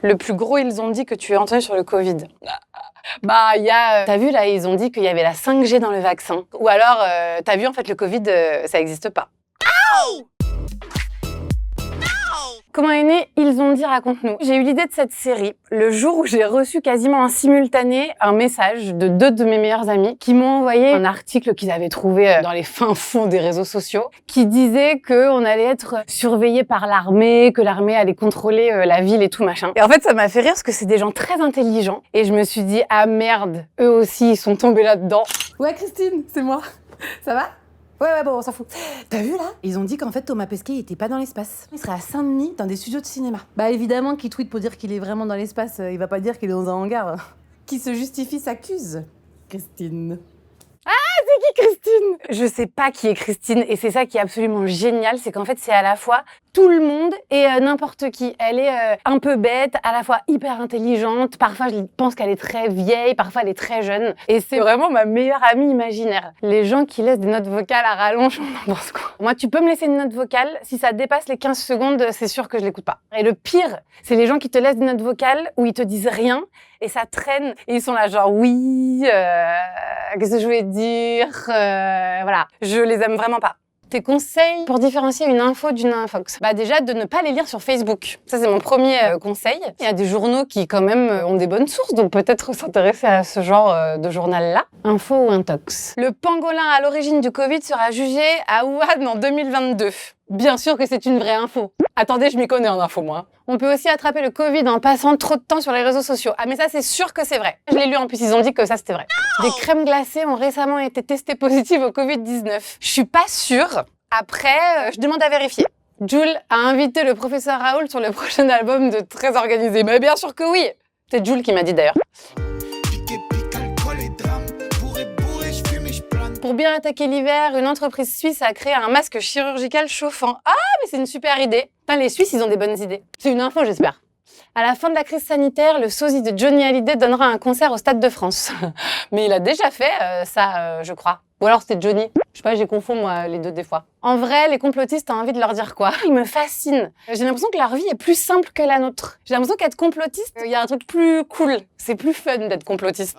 Le plus gros, ils ont dit que tu as entendu sur le Covid. Bah, il y a... T'as vu, là, ils ont dit qu'il y avait la 5G dans le vaccin. Ou alors, t'as vu, en fait, le Covid, ça n'existe pas. Comment est né Ils ont dit, raconte-nous. J'ai eu l'idée de cette série le jour où j'ai reçu quasiment en simultané un message de 2 de mes meilleurs amis qui m'ont envoyé un article qu'ils avaient trouvé dans les fins fonds des réseaux sociaux qui disait qu'on allait être surveillé par l'armée, que l'armée allait contrôler la ville et tout machin. Et en fait, ça m'a fait rire parce que c'est des gens très intelligents et je me suis dit, ah merde, eux aussi, ils sont tombés là-dedans. Ouais, Christine, c'est moi. Ça va ? Ouais, bon, on s'en fout. T'as vu, là ? Ils ont dit qu'en fait, Thomas Pesquet, il était pas dans l'espace. Il serait à Saint-Denis, dans des studios de cinéma. Bah, évidemment qu'il tweet pour dire qu'il est vraiment dans l'espace. Il va pas dire qu'il est dans un hangar. Qui se justifie s'accuse. Christine. C'est qui Christine ? Je sais pas qui est Christine et c'est ça qui est absolument génial, c'est qu'en fait c'est à la fois tout le monde et n'importe qui. Elle est un peu bête, à la fois hyper intelligente, parfois je pense qu'elle est très vieille, parfois elle est très jeune et c'est vraiment ma meilleure amie imaginaire. Les gens qui laissent des notes vocales à rallonge, on en pense quoi ? Moi tu peux me laisser une note vocale, si ça dépasse les 15 secondes, c'est sûr que je l'écoute pas. Et le pire, c'est les gens qui te laissent des notes vocales où ils te disent rien et ça traîne et ils sont là genre oui, qu'est-ce que je voulais dire, voilà, je les aime vraiment pas. Tes conseils pour différencier une info d'une infox ? Bah déjà, de ne pas les lire sur Facebook. Ça, c'est mon premier conseil. Il y a des journaux qui, quand même, ont des bonnes sources, donc peut-être s'intéresser à ce genre de journal-là. Info ou intox ? Le pangolin à l'origine du Covid sera jugé à Wuhan en 2022. Bien sûr que c'est une vraie info. Attendez, je m'y connais en info, moi. On peut aussi attraper le Covid en passant trop de temps sur les réseaux sociaux. Ah mais ça, c'est sûr que c'est vrai. Je l'ai lu en plus, ils ont dit que ça, c'était vrai. Des crèmes glacées ont récemment été testées positives au Covid-19. Je suis pas sûre. Après, je demande à vérifier. Jul a invité le professeur Raoul sur le prochain album de Très Organisé. Mais bien sûr que oui. C'est Jul qui m'a dit d'ailleurs. Pour bien attaquer l'hiver, une entreprise suisse a créé un masque chirurgical chauffant. Ah, mais c'est une super idée. Putain, les Suisses, ils ont des bonnes idées. C'est une info, j'espère. À la fin de la crise sanitaire, le sosie de Johnny Hallyday donnera un concert au Stade de France. Mais il a déjà fait ça, je crois. Ou alors c'était Johnny. Je sais pas, j'ai confonds moi les deux des fois. En vrai, les complotistes, t'as envie de leur dire quoi ? Ils me fascinent. J'ai l'impression que leur vie est plus simple que la nôtre. J'ai l'impression qu'être complotiste, il y a un truc plus cool. C'est plus fun d'être complotiste.